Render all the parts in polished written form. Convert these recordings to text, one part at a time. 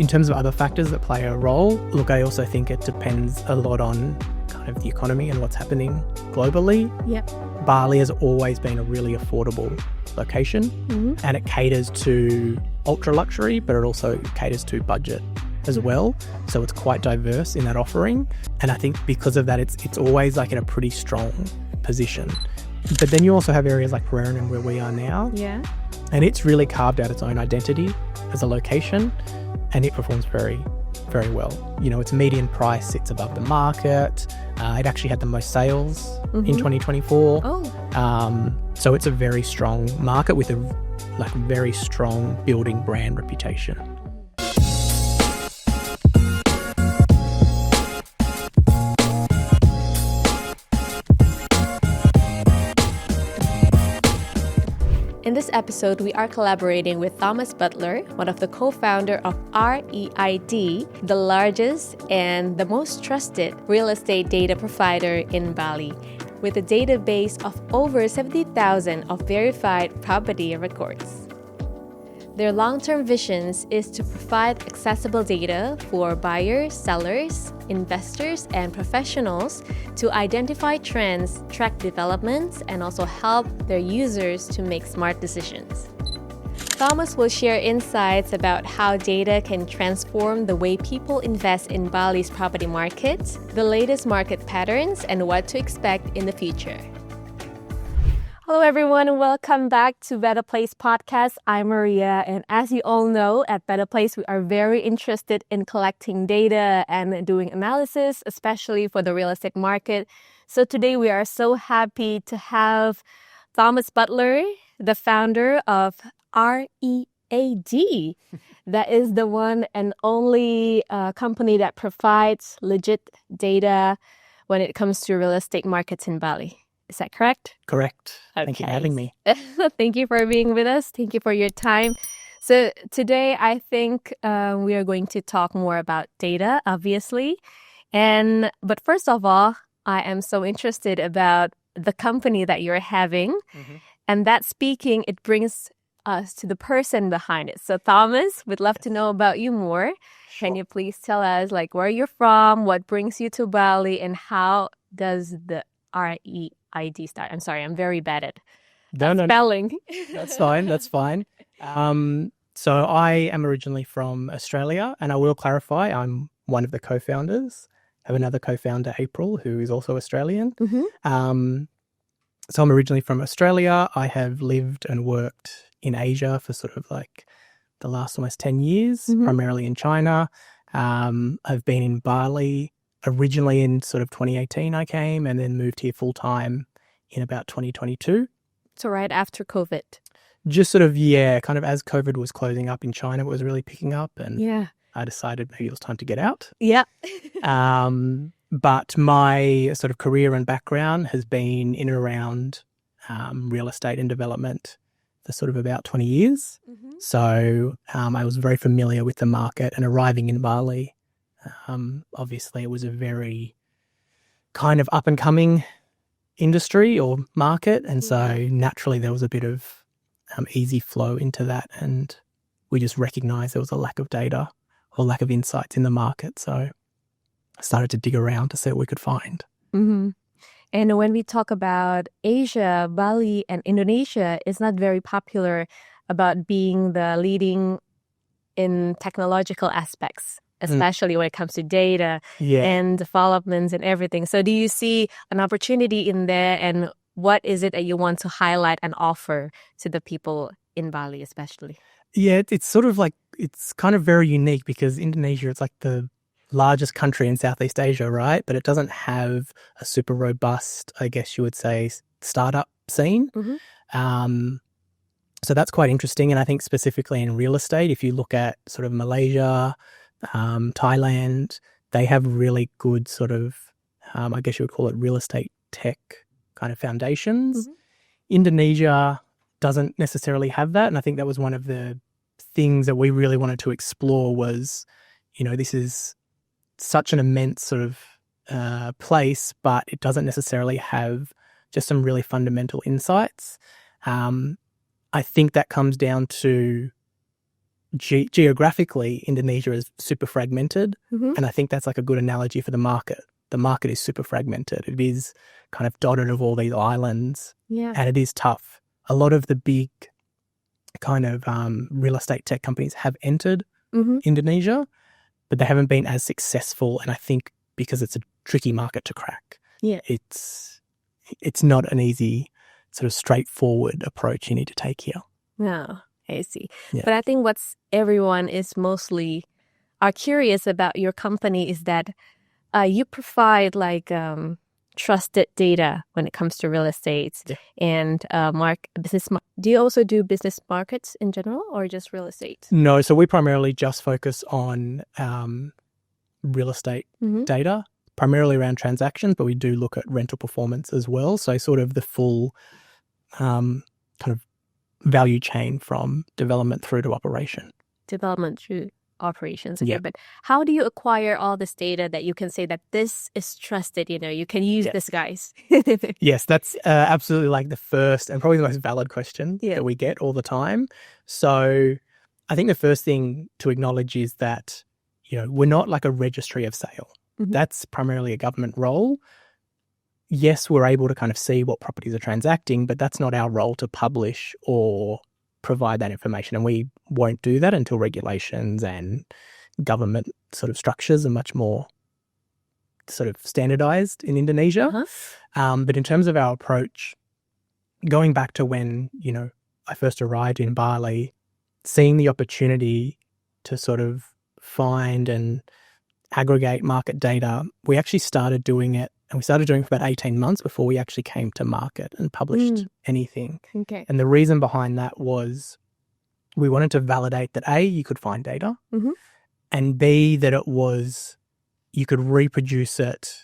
In terms of other factors that play a role, look, I also think it depends a lot on kind of the economy and what's happening globally. Yep. Bali has always been a really affordable location, and it caters to ultra luxury, but it also caters to budget as well. So it's quite diverse in that offering. And I think because of that, it's always like in a pretty strong position. But then you also have areas like Pereira, where we are now. Yeah. And it's really carved out its own identity as a location, and it performs very, very well. You know, its median price sits above the market. It actually had the most sales in 2024. So it's a very strong market with a very strong building brand reputation. In this episode, we are collaborating with Thomas Butler, one of the co-founder of REID, the largest and the most trusted real estate data provider in Bali, with a database of over 70,000 of verified property records. Their long-term visions is to provide accessible data for buyers, sellers, investors, and professionals to identify trends, track developments, and also help their users to make smart decisions. Thomas will share insights about how data can transform the way people invest in Bali's property market, the latest market patterns, and what to expect in the future. Hello everyone, and welcome back to Betterplace Podcast. I'm Maria, and as you all know, at Betterplace, we are very interested in collecting data and doing analysis, especially for the real estate market. So today we are so happy to have Thomas Butler, the founder of REID. That is the one and only company that provides legit data when it comes to real estate markets in Bali. Is that correct? Correct. Okay. Thank you for having me. Thank you for being with us. Thank you for your time. So today, I think we are going to talk more about data, obviously. But first of all, I am so interested about the company that you're having. And that speaking, it brings us to the person behind it. So Thomas, we'd love to know about you more. Sure. Can you please tell us where you're from, what brings you to Bali, and how does the REID start? I'm sorry, I'm very bad at spelling. That's fine. That's fine. So I am originally from Australia, and I will clarify, I'm one of the co-founders. I have another co-founder, April, who is also Australian. So I'm originally from Australia. I have lived and worked in Asia for sort of like the last almost 10 years, primarily in China. I've been in Bali. Originally in sort of 2018 I came, and then moved here full-time in about 2022. So right after COVID. Just sort of, kind of as COVID was closing up in China, it was really picking up, and I decided maybe it was time to get out. Yeah. But my sort of career and background has been in and around real estate and development for sort of about 20 years. So I was very familiar with the market, and arriving in Bali, obviously it was a very kind of up and coming industry or market. And so naturally there was a bit of easy flow into that. And we just recognized there was a lack of data or lack of insights in the market. So I started to dig around to see what we could find. And when we talk about Asia, Bali and Indonesia is not very popular about being the leading in technological aspects, especially when it comes to data and developments and everything. So do you see an opportunity in there, and what is it that you want to highlight and offer to the people in Bali especially? Yeah, it's sort of like, it's kind of very unique because Indonesia, it's like the largest country in Southeast Asia, right? But it doesn't have a super robust, I guess you would say, startup scene. So that's quite interesting. And I think specifically in real estate, if you look at sort of Malaysia, Thailand, they have really good sort of, I guess you would call it real estate tech kind of foundations. Indonesia doesn't necessarily have that. And I think that was one of the things that we really wanted to explore was, this is such an immense sort of place, but it doesn't necessarily have just some really fundamental insights. I think that comes down to geographically, Indonesia is super fragmented. And I think that's like a good analogy for the market. The market is super fragmented. It is kind of dotted of all these islands. And it is tough. A lot of the big kind of real estate tech companies have entered Indonesia, but they haven't been as successful. And I think because it's a tricky market to crack. It's not an easy sort of straightforward approach you need to take here. No, I see. But I think what's everyone is mostly are curious about your company is that you provide like trusted data when it comes to real estate and business. Do you also do business markets in general or just real estate? No, so we primarily just focus on real estate data, primarily around transactions, but we do look at rental performance as well. So sort of the full kind of value chain from development through to operation. Development through operations. Okay, but how do you acquire all this data that you can say that this is trusted, you can use this, guys? Yes, that's absolutely like the first and probably the most valid question that we get all the time. So I think the first thing to acknowledge is that, we're not like a registry of sale. That's primarily a government role. Yes, we're able to kind of see what properties are transacting, but that's not our role to publish or provide that information. And we won't do that until regulations and government sort of structures are much more sort of standardized in Indonesia. But in terms of our approach, going back to when, I first arrived in Bali, seeing the opportunity to sort of find and aggregate market data, we actually started doing it. And we started doing it for about 18 months before we actually came to market and published anything. Okay. And the reason behind that was we wanted to validate that A, you could find data, and B, that you could reproduce it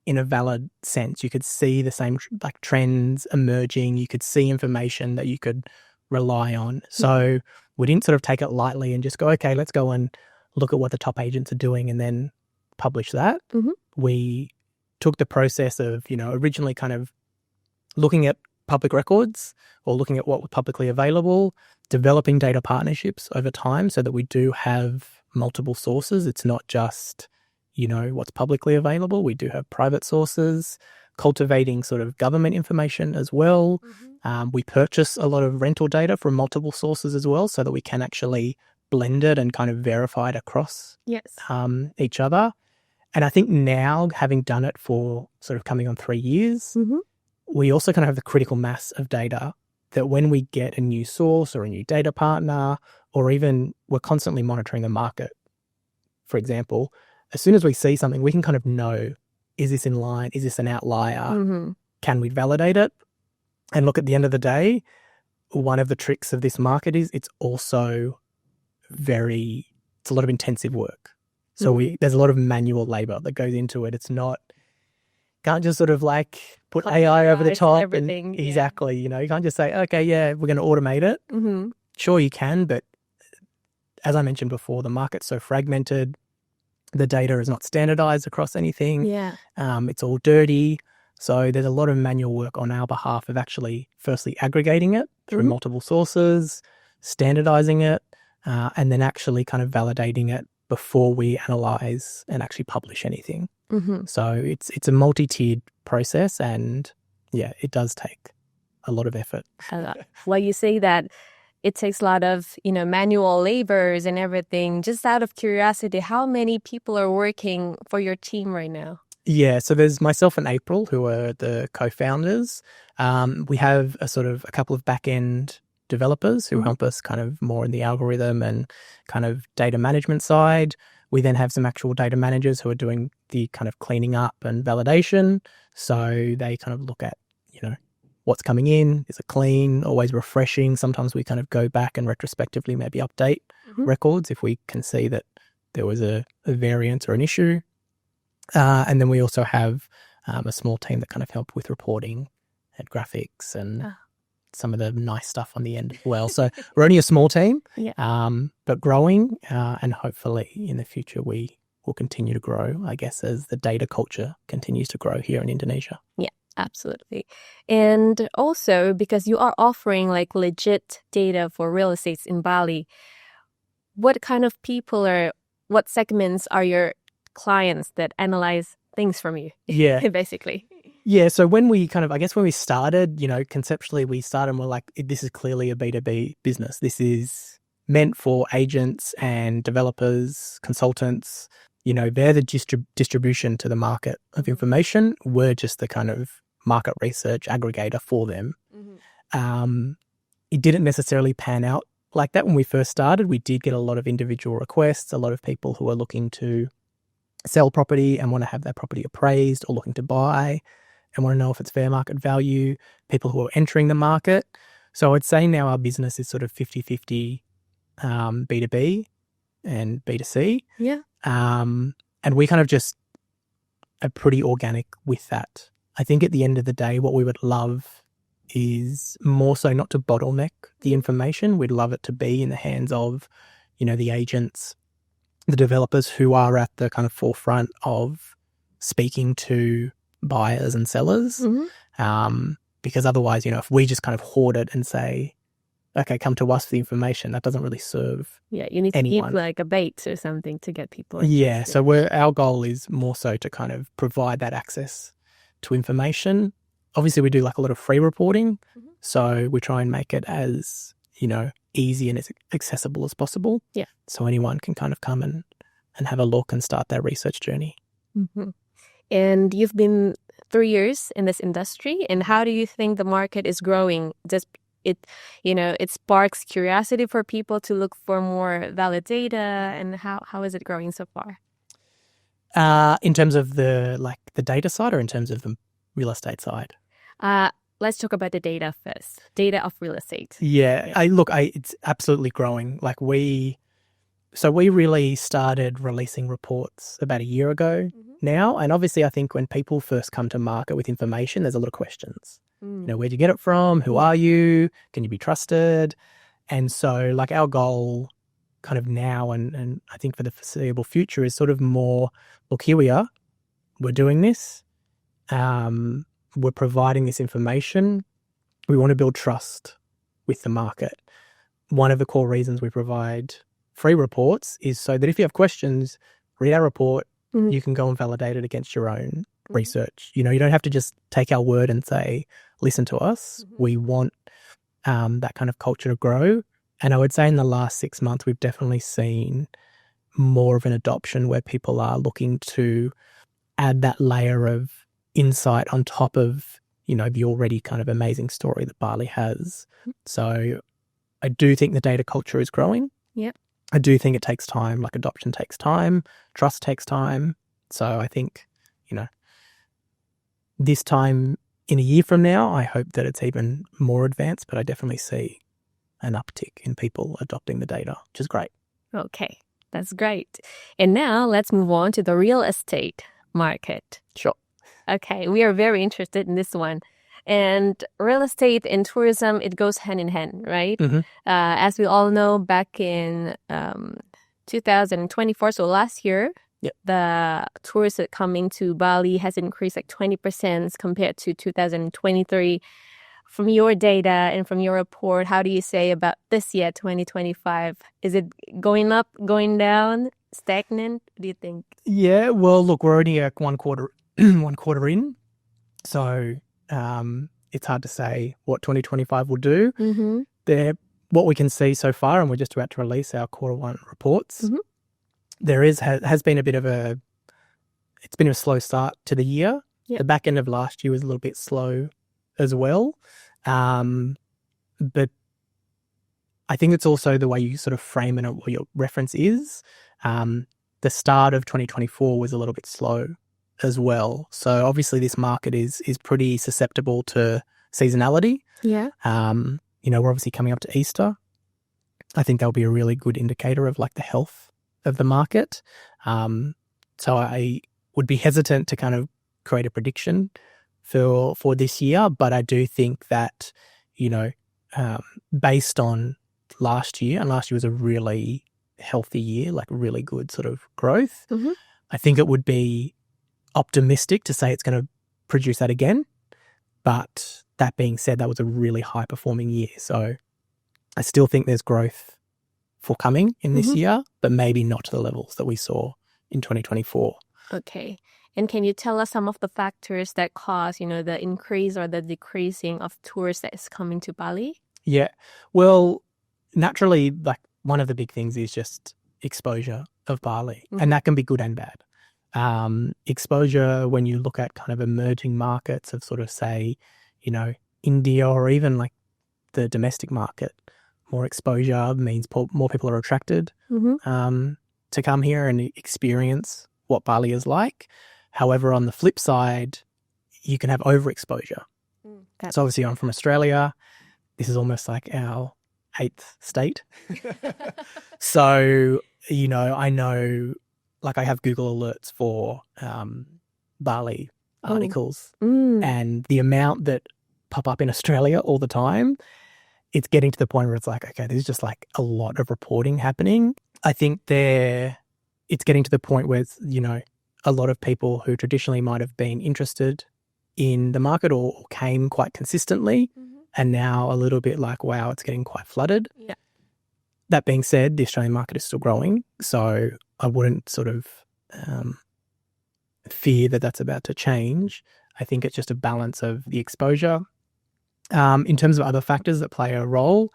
in a valid sense. You could see the same like trends emerging. You could see information that you could rely on. So we didn't sort of take it lightly and just go, okay, let's go and look at what the top agents are doing and then publish that. We took the process of, originally kind of looking at public records or looking at what was publicly available, developing data partnerships over time so that we do have multiple sources. It's not just, what's publicly available. We do have private sources, cultivating sort of government information as well. We purchase a lot of rental data from multiple sources as well so that we can actually blend it and kind of verify it across each other. And I think now, having done it for sort of coming on 3 years, we also kind of have the critical mass of data that when we get a new source or a new data partner, or even we're constantly monitoring the market, for example, as soon as we see something, we can kind of know, is this in line? Is this an outlier? Can we validate it? And look, at the end of the day, one of the tricks of this market is it's also it's a lot of intensive work. So there's a lot of manual labor that goes into it. It's not, can't just sort of like put AI over the top. Everything, exactly. You can't just say, okay, we're going to automate it. Sure, you can. But as I mentioned before, the market's so fragmented. The data is not standardized across anything. It's all dirty. So there's a lot of manual work on our behalf of actually firstly aggregating it through multiple sources, standardizing it, and then actually kind of validating it before we analyze and actually publish anything. So it's a multi-tiered process, and it does take a lot of effort. Well, you say that it takes a lot of, manual labors and everything. Just out of curiosity, how many people are working for your team right now? Yeah, so there's myself and April, who are the co-founders. We have a couple of back-end developers who help us kind of more in the algorithm and kind of data management side. We then have some actual data managers who are doing the kind of cleaning up and validation. So they kind of look at, what's coming in, is it clean, always refreshing. Sometimes we kind of go back and retrospectively maybe update records if we can see that there was a variance or an issue. And then we also have a small team that kind of help with reporting and graphics and some of the nice stuff on the end as well. So we're only a small team, but growing, and hopefully in the future we will continue to grow, I guess, as the data culture continues to grow here in Indonesia. Yeah, absolutely. And also because you are offering like legit data for real estate in Bali, what kind of people or what segments are your clients that analyze things from you? Yeah. Basically. Yeah. So when we when we started, conceptually we started and we're like, this is clearly a B2B business. This is meant for agents and developers, consultants. They're the distribution to the market of information. We're just the kind of market research aggregator for them. It didn't necessarily pan out like that when we first started. We did get a lot of individual requests, a lot of people who are looking to sell property and want to have their property appraised, or looking to buy and want to know if it's fair market value, people who are entering the market. So I'd say now our business is sort of 50-50 B2B and B2C. Yeah. And we kind of just are pretty organic with that. I think at the end of the day, what we would love is more so not to bottleneck the information. We'd love it to be in the hands of, the agents, the developers who are at the kind of forefront of speaking to buyers and sellers. Because otherwise, if we just kind of hoard it and say, okay, come to us for the information, that doesn't really serve you need anyone. To keep like a bait or something to get people interested. Yeah, so our goal is more so to kind of provide that access to information. Obviously, we do like a lot of free reporting, so we try and make it as, easy and as accessible as possible. Yeah. So anyone can kind of come and have a look and start their research journey. And you've been 3 years in this industry, and how do you think the market is growing? Does it sparks curiosity for people to look for more valid data, and how is it growing so far? In terms of the data side, or in terms of the real estate side? Let's talk about the data first. Data of real estate. Yeah, it's absolutely growing. We really started releasing reports about a year ago now, and obviously I think when people first come to market with information, there's a lot of questions. Where'd you get it from? Who are you? Can you be trusted? And so our goal kind of now and I think for the foreseeable future is sort of more, look, here we are. We're doing this. We're providing this information. We want to build trust with the market. One of the core reasons we provide free reports is so that if you have questions, read our report, you can go and validate it against your own research. You don't have to just take our word and say, listen to us. We want that kind of culture to grow. And I would say in the last 6 months, we've definitely seen more of an adoption where people are looking to add that layer of insight on top of, the already kind of amazing story that Bali has. So I do think the data culture is growing. Yeah. I do think it takes time, adoption takes time, trust takes time. So I think, this time in a year from now, I hope that it's even more advanced, but I definitely see an uptick in people adopting the data, which is great. Okay, that's great. And now let's move on to the real estate market. Sure. Okay, we are very interested in this one. And real estate and tourism, it goes hand in hand, right? As we all know, back in 2024, so last year, the tourists coming to Bali has increased 20% compared to 2023. From your data and from your report, how do you say about this year, 2025? Is it going up, going down, stagnant? What do you think? Yeah, well, look, we're only one quarter in, so it's hard to say what 2025 will do. What we can see so far, and we're just about to release our quarter one reports, there has been it's been a slow start to the year. The back end of last year was a little bit slow as well. But I think it's also the way you sort of frame it and what your reference is. The start of 2024 was a little bit slow as well. So obviously this market is pretty susceptible to seasonality. Yeah. We're obviously coming up to Easter. I think that'll be a really good indicator of the health of the market. So I would be hesitant to kind of create a prediction for this year, but I do think that, based on last year, and last year was a really healthy year, really good sort of growth, I think it would be optimistic to say it's going to produce that again. But that being said, that was a really high performing year. So I still think there's growth for coming in this year, but maybe not to the levels that we saw in 2024. Okay. And can you tell us some of the factors that cause, the increase or the decreasing of tourists that is coming to Bali? Yeah. Well, naturally, like one of the big things is just exposure of Bali, and that can be good and bad. Exposure when you look at kind of emerging markets of sort of say, India or even like the domestic market, more exposure means more people are attracted to come here and experience what Bali is like. However, on the flip side, you can have overexposure. So obviously I'm from Australia. This is almost like our 8th state. So, I know, like I have Google alerts for Bali articles and the amount that pop up in Australia all the time, it's getting to the point where it's like, okay, there's just like a lot of reporting happening. I think it's getting to the point where, a lot of people who traditionally might have been interested in the market or came quite consistently and now a little bit like, wow, it's getting quite flooded. Yeah. That being said, the Australian market is still growing, so I wouldn't sort of fear that that's about to change. I think it's just a balance of the exposure. In terms of other factors that play a role,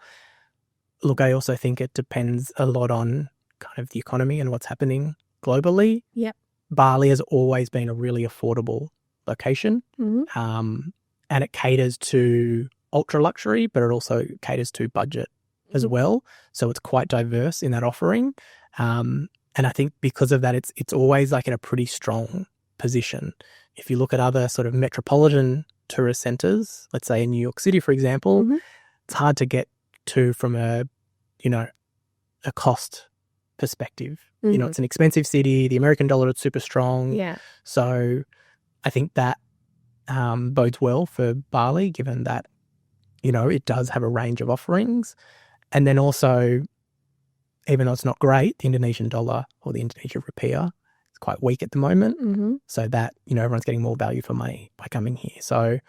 look, I also think it depends a lot on kind of the economy and what's happening globally. Yep. Bali has always been a really affordable location, and it caters to ultra luxury, but it also caters to budget as well. So it's quite diverse in that offering. And I think because of that, it's always like in a pretty strong position. If you look at other sort of metropolitan tourist centers, let's say in New York City, for example, it's hard to get to from a cost perspective. It's an expensive city. The American dollar is super strong. Yeah. So I think that bodes well for Bali, given that, it does have a range of offerings. And then also, even though it's not great, the Indonesian dollar or the Indonesian rupiah is quite weak at the moment. So that, everyone's getting more value for money by coming here. So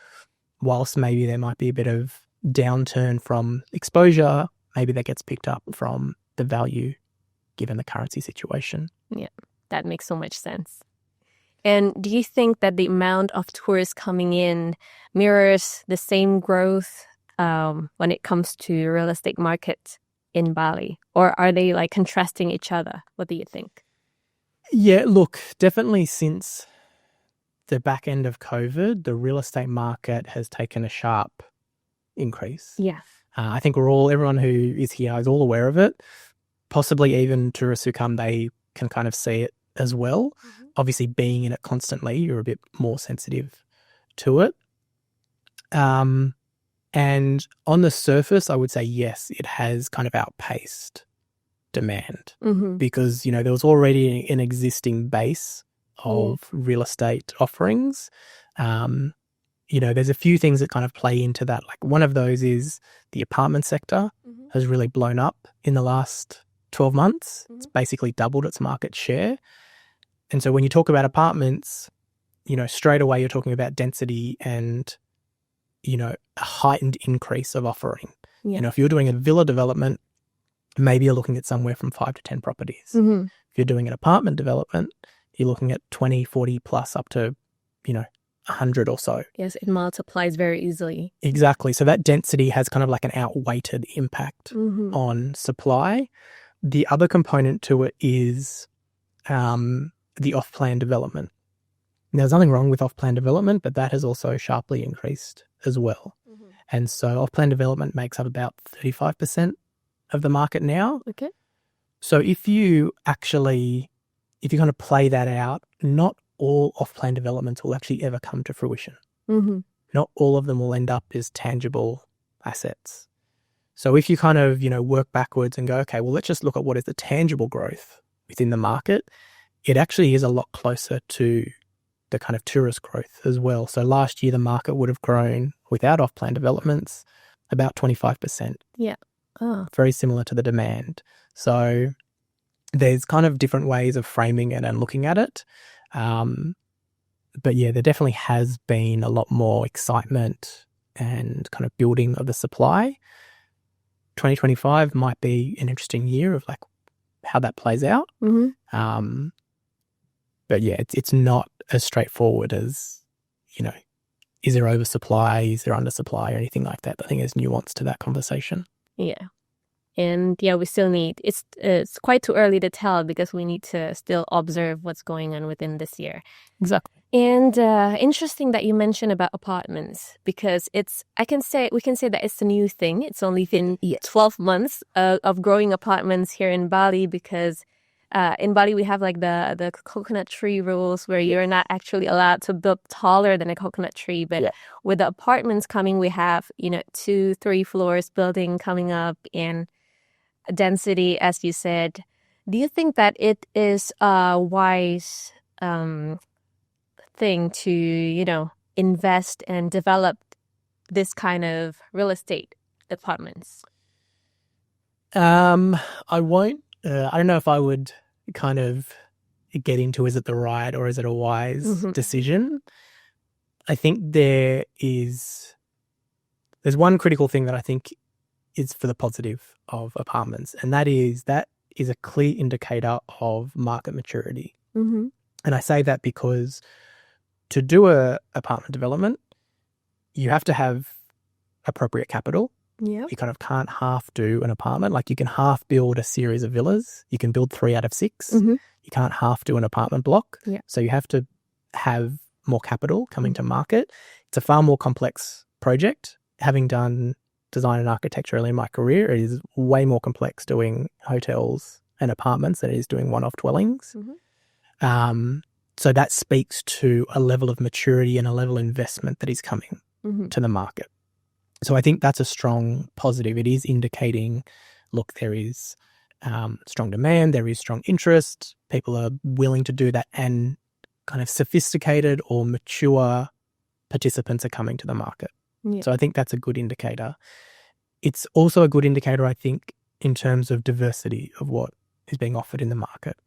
whilst maybe there might be a bit of downturn from exposure, maybe that gets picked up from the value given the currency situation. Yeah, that makes so much sense. And do you think that the amount of tourists coming in mirrors the same growth when it comes to real estate market in Bali? Or are they like contrasting each other? What do you think? Yeah, look, definitely since the back end of COVID, the real estate market has taken a sharp increase. Yeah. I think everyone who is here is all aware of it. Possibly even tourists who come, they can kind of see it as well. Obviously, being in it constantly, you're a bit more sensitive to it. And on the surface, I would say, yes, it has kind of outpaced demand because, there was already an existing base of real estate offerings. There's a few things that kind of play into that. Like one of those is the apartment sector has really blown up in the last 12 months. It's basically doubled its market share. And so when you talk about apartments, straight away you're talking about density and, a heightened increase of offering. Yeah. If you're doing a villa development, maybe you're looking at somewhere from 5 to 10 properties. If you're doing an apartment development, you're looking at 20, 40 plus up to, 100 or so. Yes, it multiplies very easily. Exactly. So that density has kind of like an outweighted impact on supply. The other component to it is the off-plan development. Now, there's nothing wrong with off-plan development, but that has also sharply increased as well. And so off-plan development makes up about 35% of the market now. Okay. So if you kind of play that out, not all off-plan developments will actually ever come to fruition. Not all of them will end up as tangible assets. So if you kind of, work backwards and go, okay, well, let's just look at what is the tangible growth within the market, it actually is a lot closer to the kind of tourist growth as well. So last year, the market would have grown without off-plan developments about 25%. Yeah. Oh. Very similar to the demand. So there's kind of different ways of framing it and looking at it. But yeah, there definitely has been a lot more excitement and kind of building of the supply. 2025 might be an interesting year of like how that plays out. But yeah, it's not as straightforward as, you know, is there oversupply, is there undersupply or anything like that. I think there's nuance to that conversation. Yeah. And yeah, we still need, it's quite too early to tell because we need to still observe what's going on within this year. Exactly. And interesting that you mentioned about apartments because we can say that it's a new thing. It's only been 12 months of growing apartments here in Bali because in Bali we have like the coconut tree rules where you're not actually allowed to build taller than a coconut tree. But with the apartments coming, we have, 2-3 floors building coming up and density, as you said. Do you think that it is a wise thing to, invest and develop this kind of real estate apartments? I won't. I don't know if I would kind of get into is it the right or is it a wise decision. I think there's one critical thing that I think is for the positive of apartments, and that is a clear indicator of market maturity. And I say that because to do a apartment development, you have to have appropriate capital. Yeah. You kind of can't half do an apartment. Like you can half build a series of villas. You can build 3 out of 6. You can't half do an apartment block. Yeah. So you have to have more capital coming to market. It's a far more complex project. Having done design and architecture early in my career, it is way more complex doing hotels and apartments than it is doing one-off dwellings. So that speaks to a level of maturity and a level of investment that is coming to the market. So I think that's a strong positive. It is indicating, look, there is strong demand, there is strong interest, people are willing to do that, and kind of sophisticated or mature participants are coming to the market. Yeah. So I think that's a good indicator. It's also a good indicator, I think, in terms of diversity of what is being offered in the market.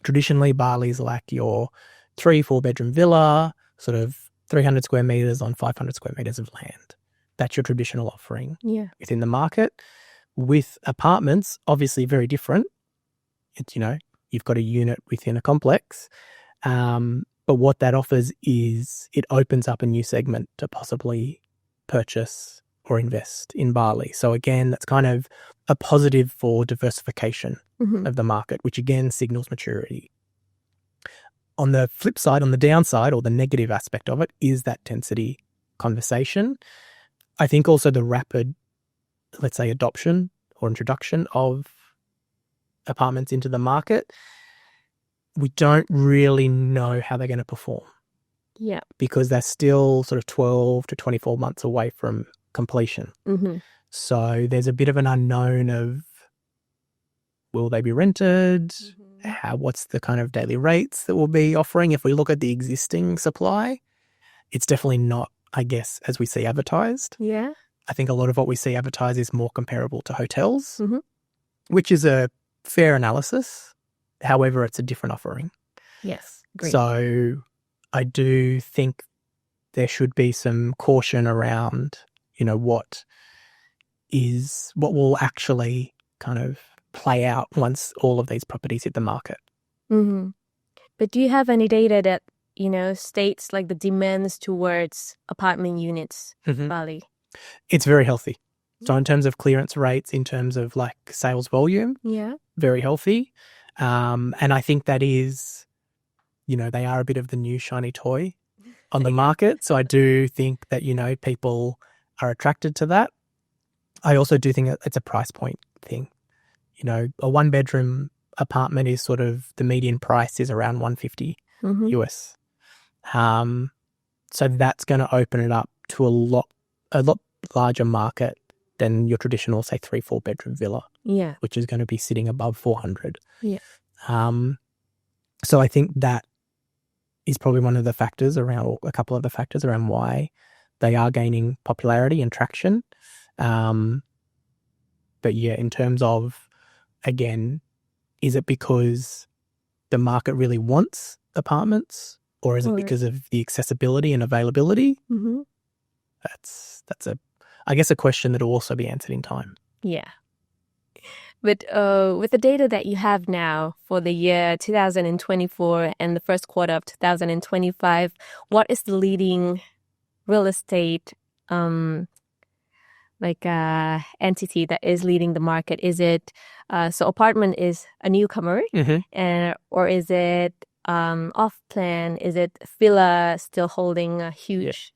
Traditionally, Bali is like your 3-4 bedroom villa, sort of 300 square meters on 500 square meters of land. That's your traditional offering within the market. With apartments, obviously very different. It's, you've got a unit within a complex. But what that offers is it opens up a new segment to possibly purchase or invest in Bali. So again, that's kind of a positive for diversification of the market, which again signals maturity. On the flip side, on the downside or the negative aspect of it is that density conversation. I think also the rapid, let's say, adoption or introduction of apartments into the market, we don't really know how they're going to perform. Yeah. Because they're still sort of 12 to 24 months away from completion. So there's a bit of an unknown of, will they be rented? What's the kind of daily rates that we'll be offering? If we look at the existing supply, it's definitely not, I guess, as we see advertised. Yeah. I think a lot of what we see advertised is more comparable to hotels, which is a fair analysis. However, it's a different offering. Yes. Great. So I do think there should be some caution around, what will actually kind of play out once all of these properties hit the market. But do you have any data that, states like the demands towards apartment units in Bali? It's very healthy. So in terms of clearance rates, in terms of like sales volume, very healthy. And I think that is, they are a bit of the new shiny toy on the market. So I do think that, people are attracted to that. I also do think it's a price point thing. A 1-bedroom apartment is sort of, the median price is around $150 US. So that's going to open it up to a lot larger market than your traditional, say, 3-4 bedroom villa. Yeah. Which is going to be sitting above 400. Yeah. So I think that is probably one of the factors around, or a couple of the factors around why they are gaining popularity and traction. But yeah, in terms of, again, is it because the market really wants apartments, or is it because of the accessibility and availability? That's a question that will also be answered in time. Yeah. But with the data that you have now for the year 2024 and the first quarter of 2025, what is the leading real estate entity that is leading the market? Is it so apartment is a newcomer, or is it off plan? Is it villa still holding a huge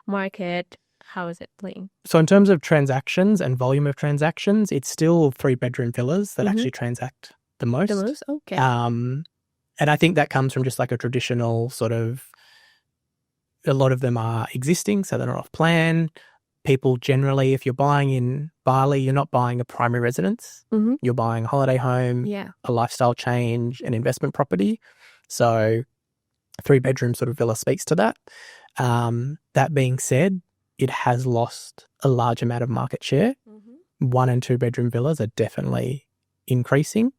market? How is it playing? So in terms of transactions and volume of transactions, it's still 3-bedroom villas that actually transact the most. The most? Okay. And I think that comes from just like a traditional sort of, a lot of them are existing, so they're not off plan. People generally, if you're buying in Bali, you're not buying a primary residence. You're buying a holiday home, a lifestyle change, an investment property. So 3-bedroom sort of villa speaks to that. That being said, it has lost a large amount of market share. 1 and 2-bedroom villas are definitely increasing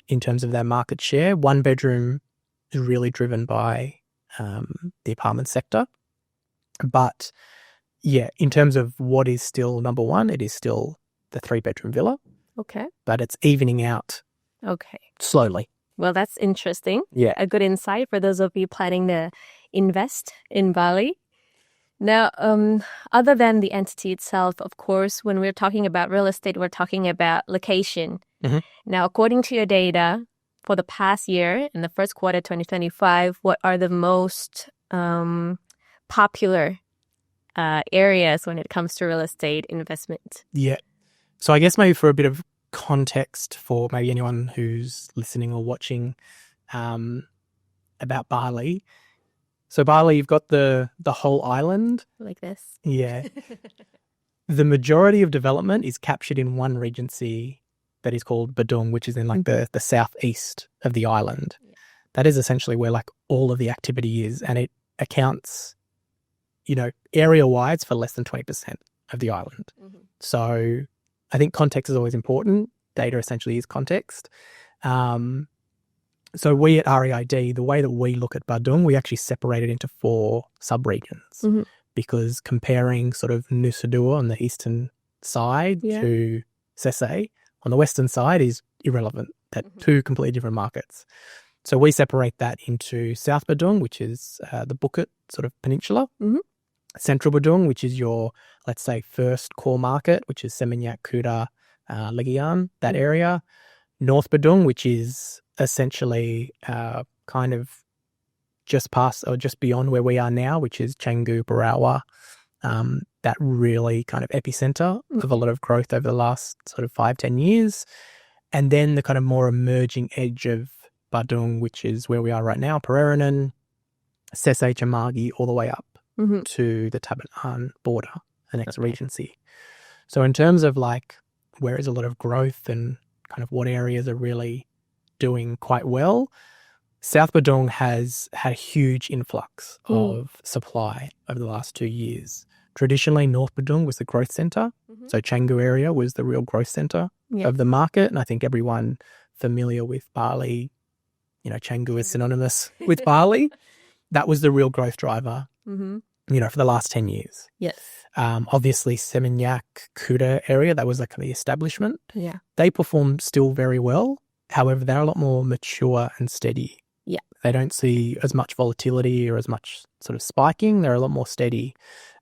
in terms of their market share. 1-bedroom is really driven by the apartment sector. But yeah, in terms of what is still number one, it is still the 3-bedroom villa. Okay. But it's evening out slowly. Well, that's interesting. Yeah. A good insight for those of you planning to invest in Bali. Now, other than the entity itself, of course, when we're talking about real estate, we're talking about location. Now, according to your data, for the past year, in the first quarter 2025, what are the most popular areas when it comes to real estate investment? Yeah. So I guess maybe for a bit of context for maybe anyone who's listening or watching about Bali. So Bali, you've got the whole island. Like this. Yeah. The majority of development is captured in one regency that is called Badung, which is in like the southeast of the island. Yeah. That is essentially where like all of the activity is, and it accounts, area-wise for less than 20% of the island. So I think context is always important. Data essentially is context. So we at REID, the way that we look at Badung, we actually separate it into 4 sub-regions because comparing sort of Nusa Dua on the eastern side to Sese on the western side is irrelevant. They're 2 completely different markets. So we separate that into South Badung, which is the Bukit sort of peninsula, Central Badung, which is your, let's say, first core market, which is Seminyak, Kuta, Legian, that area. North Badung, which is essentially kind of just past or just beyond where we are now, which is Canggu, Barawa, that really kind of epicenter of a lot of growth over the last sort of 5-10 years. And then the kind of more emerging edge of Badung, which is where we are right now, Pereranan, Sese, Chamagi, all the way up to the Tabanan border, the next regency. So in terms of like where is a lot of growth and kind of what areas are really doing quite well, South Badung has had a huge influx of supply over the last 2 years. Traditionally, North Badung was the growth centre. So Canggu area was the real growth centre of the market. And I think everyone familiar with Bali, Canggu is synonymous with Bali. That was the real growth driver, for the last 10 years. Yes. Obviously, Seminyak, Kuta area, that was like the establishment. Yeah. They perform still very well. However, they're a lot more mature and steady. Yeah. They don't see as much volatility or as much sort of spiking. They're a lot more steady.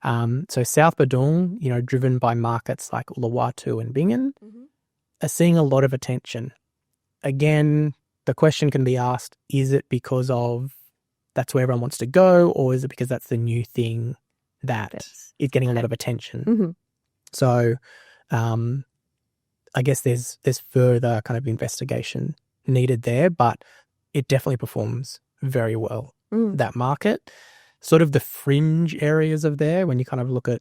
So South Badung, driven by markets like Uluwatu and Bingen, are seeing a lot of attention. Again, the question can be asked, is it because of that's where everyone wants to go, or is it because that's the new thing that is getting a lot of attention? So I guess there's further kind of investigation needed there, but it definitely performs very well, that market. Sort of the fringe areas of there, when you kind of look at,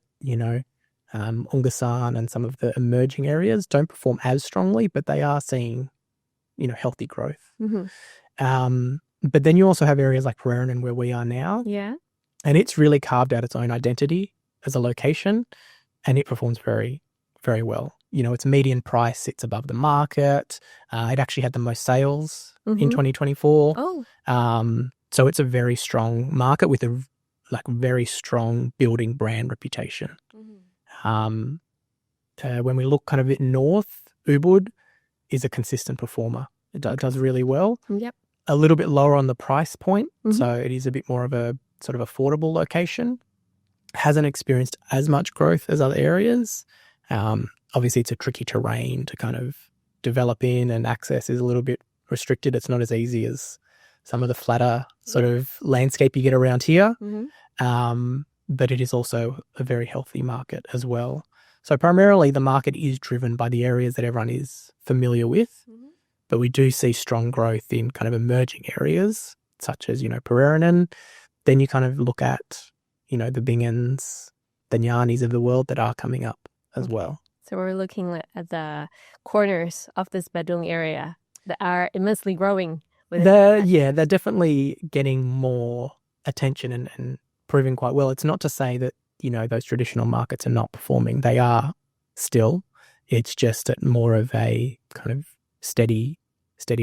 Ungasan and some of the emerging areas, don't perform as strongly, but they are seeing, healthy growth. But then you also have areas like Pereranan where we are now. Yeah. And it's really carved out its own identity as a location, and it performs very, very well. Its median price sits above the market. It actually had the most sales in 2024. So it's a very strong market with a very strong building brand reputation. When we look kind of a bit north, Ubud is a consistent performer. It does really well. Yep. A little bit lower on the price point, so it is a bit more of a sort of affordable location. Hasn't experienced as much growth as other areas. Obviously, it's a tricky terrain to kind of develop in, and access is a little bit restricted. It's not as easy as some of the flatter sort of landscape you get around here. But it is also a very healthy market as well. So primarily the market is driven by the areas that everyone is familiar with, but we do see strong growth in kind of emerging areas such as, Pereranan. Then you kind of look at, the Bingans, the Nyanis of the world that are coming up as well. So we're looking at the corners of this Badung area that are immensely growing. They're definitely getting more attention and proving quite well. It's not to say that, those traditional markets are not performing. They are still. It's just at more of a kind of steady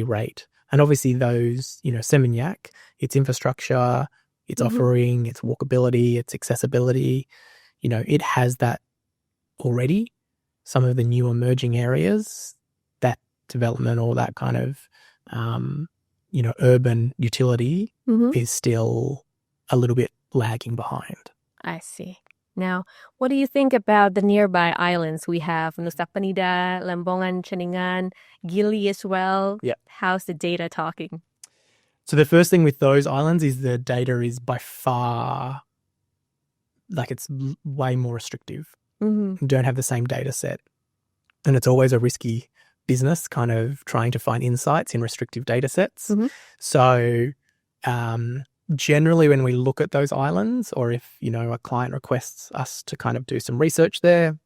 rate. And obviously those, Seminyak, its infrastructure, its offering, its walkability, its accessibility, it has that already. Some of the new emerging areas, that development or that kind of, urban utility is still a little bit lagging behind. I see. Now, what do you think about the nearby islands? We have Nusa Penida, Lembongan, Ceningan, Gili as well. Yeah. How's the data talking? So the first thing with those islands is the data is by far, it's way more restrictive. You don't have the same data set. And it's always a risky business kind of trying to find insights in restrictive data sets. So generally when we look at those islands, or if, a client requests us to kind of do some research there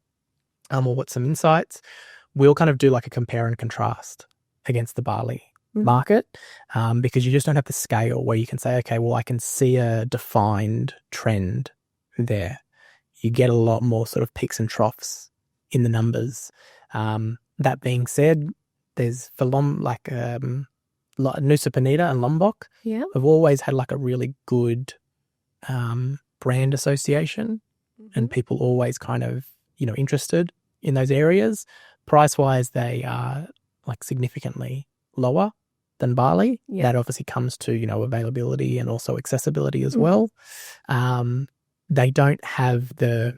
or what some insights, we'll kind of do like a compare and contrast against the Bali market because you just don't have the scale where you can say, okay, well, I can see a defined trend there. You get a lot more sort of peaks and troughs in the numbers. That being said, there's for Nusa Penida and Lombok have always had like a really good brand association and people always kind of, interested in those areas. Price-wise, they are like significantly lower than Bali. That obviously comes to, availability and also accessibility as well. They don't have the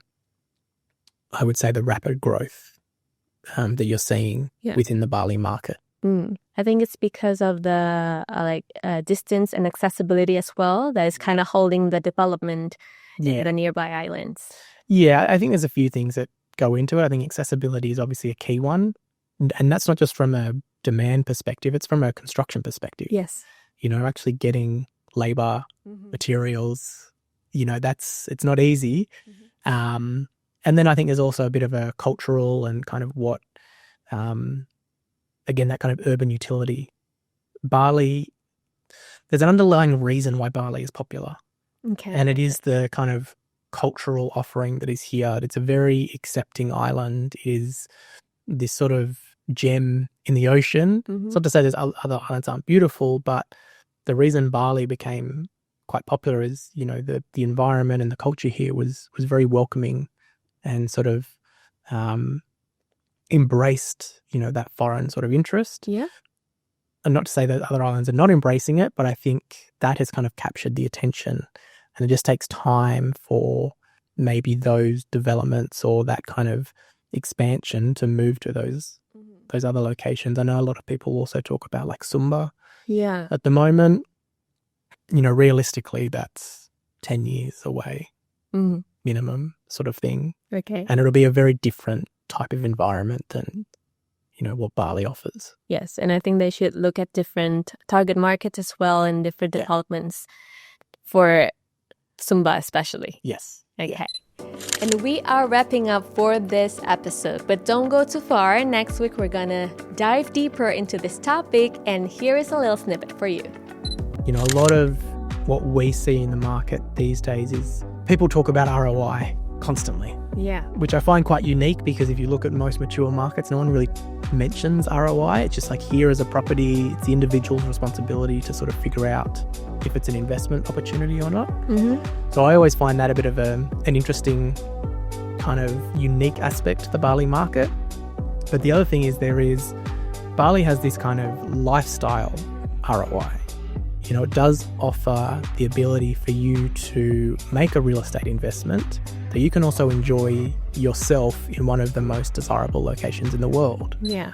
rapid growth that you're seeing within the Bali market. I think it's because of the distance and accessibility as well that is kind of holding the development in the nearby islands. Yeah, I think there's a few things that go into it. I think accessibility is obviously a key one. And that's not just from a demand perspective, it's from a construction perspective. Yes. Actually getting labor, materials, it's not easy. And then I think there's also a bit of a cultural and kind of what, again, that kind of urban utility. Bali, there's an underlying reason why Bali is popular. Okay. And it is the kind of cultural offering that is here. It's a very accepting island. It is this sort of gem in the ocean. It's not to say there's other islands aren't beautiful, but the reason Bali became quite popular is, the environment and the culture here was very welcoming and sort of embraced, that foreign sort of interest. Yeah. And not to say that other islands are not embracing it, but I think that has kind of captured the attention. And it just takes time for maybe those developments or that kind of expansion to move to those other locations. I know a lot of people also talk about like Sumba. Yeah. At the moment, realistically, that's 10 years away, minimum sort of thing. Okay. And it'll be a very different type of environment than, what Bali offers. Yes. And I think they should look at different target markets as well and different developments for Sumba especially. Yes. Okay. Yeah. And we are wrapping up for this episode, but don't go too far. Next week, we're gonna dive deeper into this topic, and here is a little snippet for you. A lot of what we see in the market these days is people talk about ROI constantly. Yeah. Which I find quite unique because if you look at most mature markets, no one really mentions ROI. It's just like here is a property, it's the individual's responsibility to sort of figure out if it's an investment opportunity or not. So I always find that a bit of an interesting kind of unique aspect to the Bali market. But the other thing is Bali has this kind of lifestyle ROI. You know, it does offer the ability for you to make a real estate investment that you can also enjoy yourself in one of the most desirable locations in the world. Yeah.